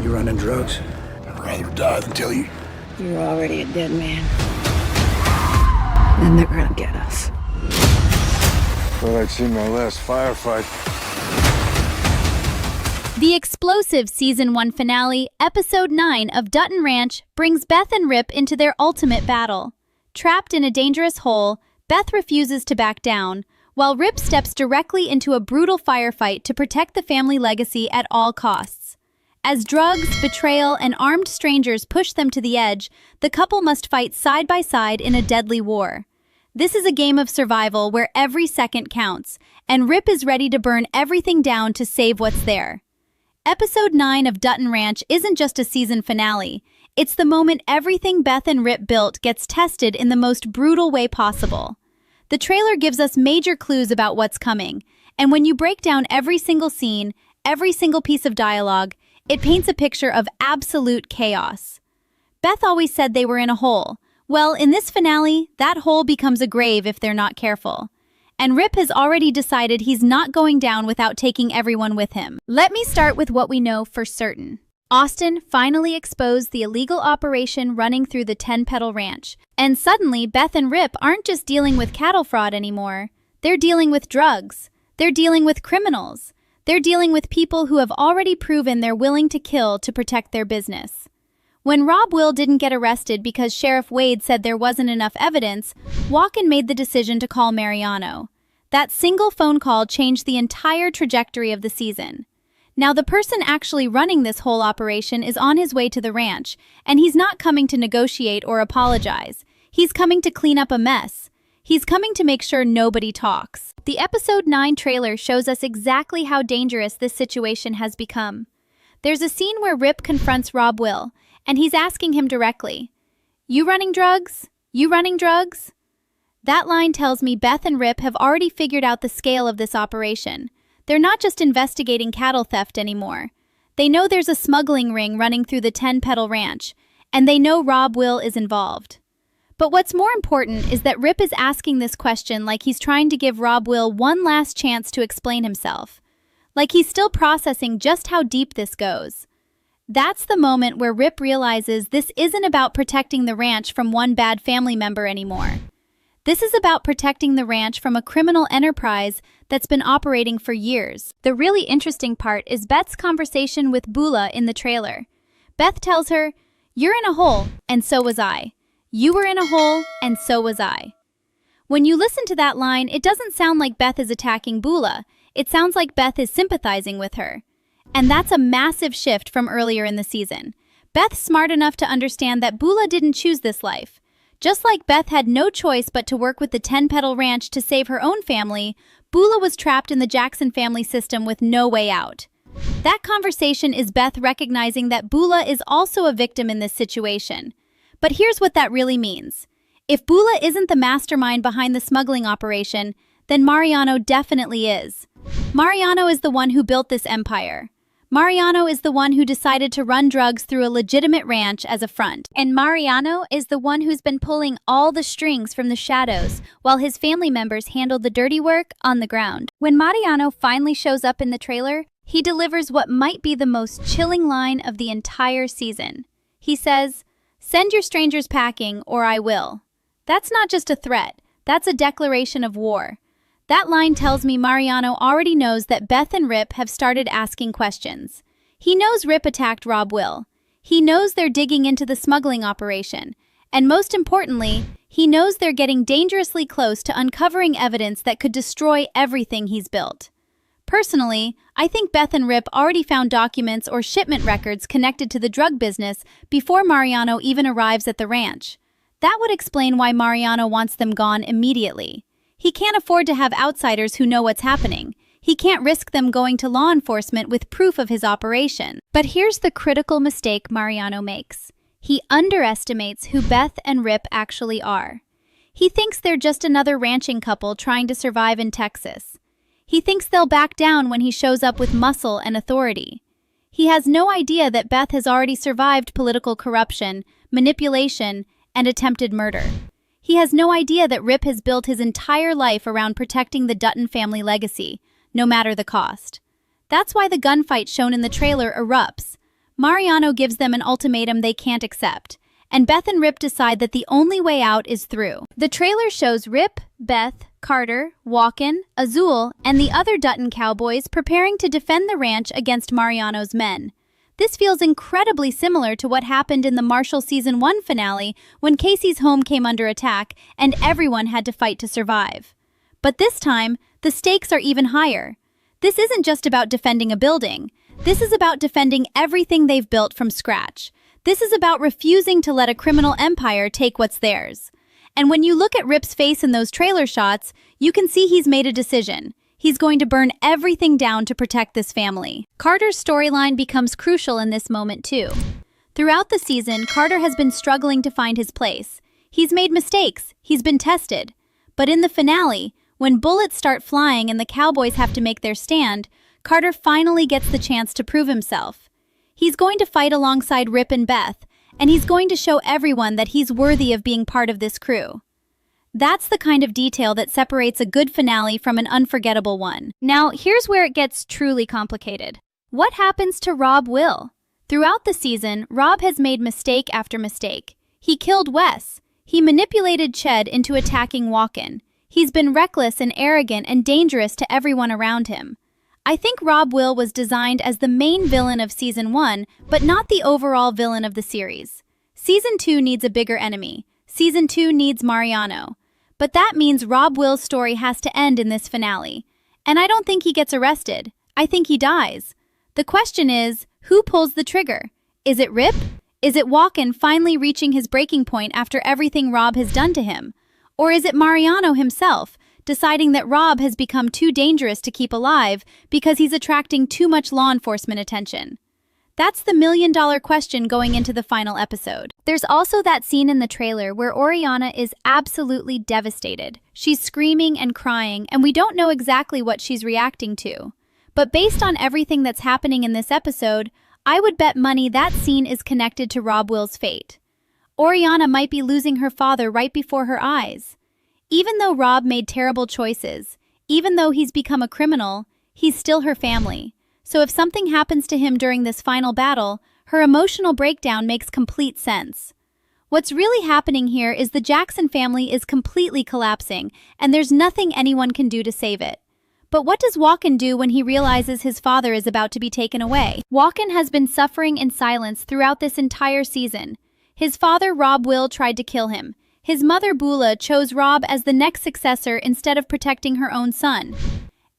You running drugs? I'd rather die than tell you. You're already a dead man. Then they're gonna get us. Thought I'd seen my last firefight. The explosive Season 1 finale, Episode 9 of Dutton Ranch, brings Beth and Rip into their ultimate battle. Trapped in a dangerous hole, Beth refuses to back down, while Rip steps directly into a brutal firefight to protect the family legacy at all costs. As drugs, betrayal, and armed strangers push them to the edge, the couple must fight side by side in a deadly war. This is a game of survival where every second counts, and Rip is ready to burn everything down to save what's there. Episode 9 of Dutton Ranch isn't just a season finale. It's the moment everything Beth and Rip built gets tested in the most brutal way possible. The trailer gives us major clues about what's coming, and when you break down every single scene, every single piece of dialogue, it paints a picture of absolute chaos. Beth always said they were in a hole. Well, in this finale, that hole becomes a grave if they're not careful. And Rip has already decided he's not going down without taking everyone with him. Let me start with what we know for certain. Austin finally exposed the illegal operation running through the 10-petal ranch. And suddenly, Beth and Rip aren't just dealing with cattle fraud anymore. They're dealing with drugs. They're dealing with criminals. They're dealing with people who have already proven they're willing to kill to protect their business. When Rob Will didn't get arrested because Sheriff Wade said there wasn't enough evidence, Walken made the decision to call Mariano. That single phone call changed the entire trajectory of the season. Now, the person actually running this whole operation is on his way to the ranch, and he's not coming to negotiate or apologize. He's coming to clean up a mess. He's coming to make sure nobody talks. The Episode 9 trailer shows us exactly how dangerous this situation has become. There's a scene where Rip confronts Rob Will, and he's asking him directly, "You running drugs? You running drugs?" That line tells me Beth and Rip have already figured out the scale of this operation. They're not just investigating cattle theft anymore. They know there's a smuggling ring running through the 10-petal ranch, and they know Rob Will is involved. But what's more important is that Rip is asking this question like he's trying to give Rob Will one last chance to explain himself. Like he's still processing just how deep this goes. That's the moment where Rip realizes this isn't about protecting the ranch from one bad family member anymore. This is about protecting the ranch from a criminal enterprise that's been operating for years. The really interesting part is Beth's conversation with Bula in the trailer. Beth tells her, "You're in a hole, and so was I. You were in a hole, and so was I." When you listen to that line, it doesn't sound like Beth is attacking Bula. It sounds like Beth is sympathizing with her. And that's a massive shift from earlier in the season. Beth's smart enough to understand that Bula didn't choose this life. Just like Beth had no choice but to work with the 10-petal ranch to save her own family, Bula was trapped in the Jackson family system with no way out. That conversation is Beth recognizing that Bula is also a victim in this situation. But here's what that really means. If Bula isn't the mastermind behind the smuggling operation, then Mariano definitely is. Mariano is the one who built this empire. Mariano is the one who decided to run drugs through a legitimate ranch as a front. And Mariano is the one who's been pulling all the strings from the shadows while his family members handle the dirty work on the ground. When Mariano finally shows up in the trailer, he delivers what might be the most chilling line of the entire season. He says, "Send your strangers packing or I will." That's not just a threat, that's a declaration of war. That line tells me Mariano already knows that Beth and Rip have started asking questions. He knows Rip attacked Rob Will. He knows they're digging into the smuggling operation. And most importantly, he knows they're getting dangerously close to uncovering evidence that could destroy everything he's built. Personally, I think Beth and Rip already found documents or shipment records connected to the drug business before Mariano even arrives at the ranch. That would explain why Mariano wants them gone immediately. He can't afford to have outsiders who know what's happening. He can't risk them going to law enforcement with proof of his operation. But here's the critical mistake Mariano makes. He underestimates who Beth and Rip actually are. He thinks they're just another ranching couple trying to survive in Texas. He thinks they'll back down when he shows up with muscle and authority. He has no idea that Beth has already survived political corruption, manipulation, and attempted murder. He has no idea that Rip has built his entire life around protecting the Dutton family legacy, no matter the cost. That's why the gunfight shown in the trailer erupts. Mariano gives them an ultimatum they can't accept, and Beth and Rip decide that the only way out is through. The trailer shows Rip, Beth, Carter, Walken, Azul, and the other Dutton cowboys preparing to defend the ranch against Mariano's men. This feels incredibly similar to what happened in the Marshall Season 1 finale when Casey's home came under attack and everyone had to fight to survive. But this time, the stakes are even higher. This isn't just about defending a building. This is about defending everything they've built from scratch. This is about refusing to let a criminal empire take what's theirs. And when you look at Rip's face in those trailer shots, you can see he's made a decision. He's going to burn everything down to protect this family. Carter's storyline becomes crucial in this moment too. Throughout the season, Carter has been struggling to find his place. He's made mistakes, he's been tested. But in the finale, when bullets start flying and the cowboys have to make their stand, Carter finally gets the chance to prove himself. He's going to fight alongside Rip and Beth, and he's going to show everyone that he's worthy of being part of this crew. That's the kind of detail that separates a good finale from an unforgettable one. Now, here's where it gets truly complicated. What happens to Rob Will? Throughout the season, Rob has made mistake after mistake. He killed Wes. He manipulated Ched into attacking Walken. He's been reckless and arrogant and dangerous to everyone around him. I think Rob Will was designed as the main villain of Season 1, but not the overall villain of the series. Season 2 needs a bigger enemy. Season 2 needs Mariano. But that means Rob Will's story has to end in this finale. And I don't think he gets arrested. I think he dies. The question is, who pulls the trigger? Is it Rip? Is it Walken finally reaching his breaking point after everything Rob has done to him? Or is it Mariano himself, deciding that Rob has become too dangerous to keep alive because he's attracting too much law enforcement attention? That's the million-dollar question going into the final episode. There's also that scene in the trailer where Oriana is absolutely devastated. She's screaming and crying, and we don't know exactly what she's reacting to. But based on everything that's happening in this episode, I would bet money that scene is connected to Rob Will's fate. Oriana might be losing her father right before her eyes. Even though Rob made terrible choices, even though he's become a criminal, he's still her family. So if something happens to him during this final battle, her emotional breakdown makes complete sense. What's really happening here is the Jackson family is completely collapsing, and there's nothing anyone can do to save it. But what does Walken do when he realizes his father is about to be taken away? Walken has been suffering in silence throughout this entire season. His father, Rob Will, tried to kill him. His mother, Bula, chose Rob as the next successor instead of protecting her own son.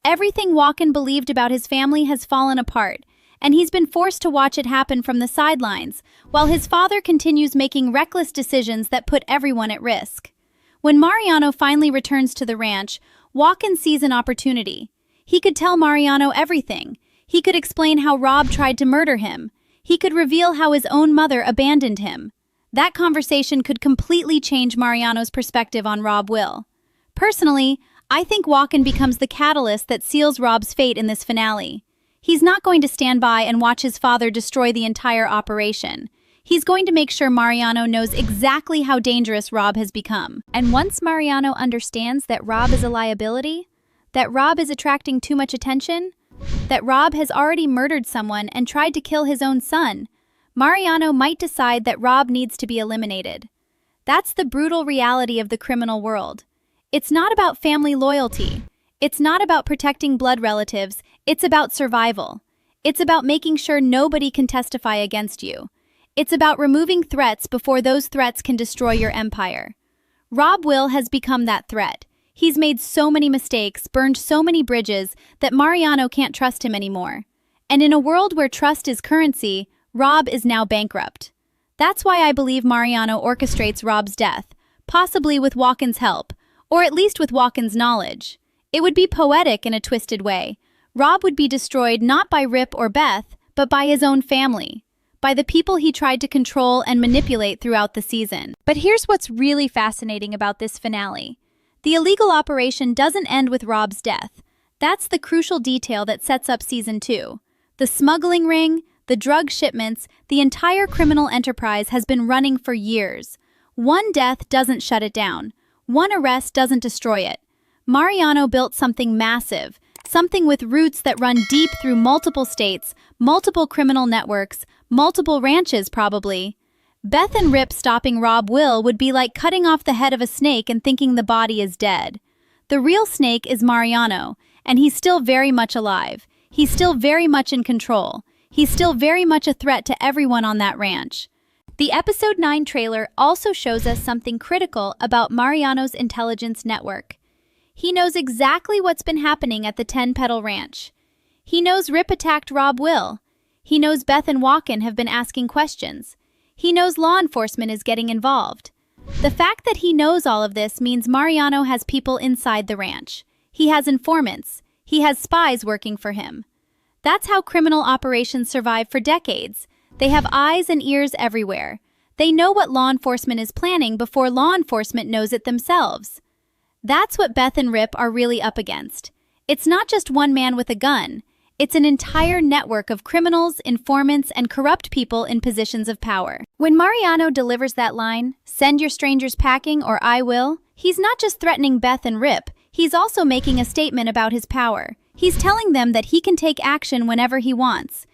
Everything Walken believed about his family has fallen apart, and he's been forced to watch it happen from the sidelines, while his father continues making reckless decisions that put everyone at risk. When Mariano finally returns to the ranch, Walken sees an opportunity. He could tell Mariano everything. He could explain how Rob tried to murder him. He could reveal how his own mother abandoned him. That conversation could completely change Mariano's perspective on Rob Will. Personally, I think Walken becomes the catalyst that seals Rob's fate in this finale. He's not going to stand by and watch his father destroy the entire operation. He's going to make sure Mariano knows exactly how dangerous Rob has become. And once Mariano understands that Rob is a liability, that Rob is attracting too much attention, that Rob has already murdered someone and tried to kill his own son, Mariano might decide that Rob needs to be eliminated. That's the brutal reality of the criminal world. It's not about family loyalty. It's not about protecting blood relatives. It's about survival. It's about making sure nobody can testify against you. It's about removing threats before those threats can destroy your empire. Rob Will has become that threat. He's made so many mistakes, burned so many bridges, that Mariano can't trust him anymore. And in a world where trust is currency, Rob is now bankrupt. That's why I believe Mariano orchestrates Rob's death, possibly with Walken's help, or at least with Walken's knowledge. It would be poetic in a twisted way. Rob would be destroyed not by Rip or Beth, but by his own family, by the people he tried to control and manipulate throughout the season. But here's what's really fascinating about this finale. The illegal operation doesn't end with Rob's death. That's the crucial detail that sets up Season 2. The smuggling ring, the drug shipments, the entire criminal enterprise has been running for years. One death doesn't shut it down. One arrest doesn't destroy it. Mariano built something massive, something with roots that run deep through multiple states, multiple criminal networks, Multiple ranches, probably. Beth and Rip stopping Rob Will would be like cutting off the head of a snake and thinking the body is dead. The real snake is Mariano, and he's still very much alive. He's still very much in control. He's still very much a threat to everyone on that ranch. The Episode 9 trailer also shows us something critical about Mariano's intelligence network. He knows exactly what's been happening at the 10-Petal Ranch. He knows Rip attacked Rob Will. He knows Beth and Walken have been asking questions. He knows law enforcement is getting involved. The fact that he knows all of this means Mariano has people inside the ranch. He has informants. He has spies working for him. That's how criminal operations survive for decades. They have eyes and ears everywhere. They know what law enforcement is planning before law enforcement knows it themselves. That's what Beth and Rip are really up against. It's not just one man with a gun. It's an entire network of criminals, informants, and corrupt people in positions of power. When Mariano delivers that line, "Send your strangers packing or I will," he's not just threatening Beth and Rip, he's also making a statement about his power. He's telling them that he can take action whenever he wants.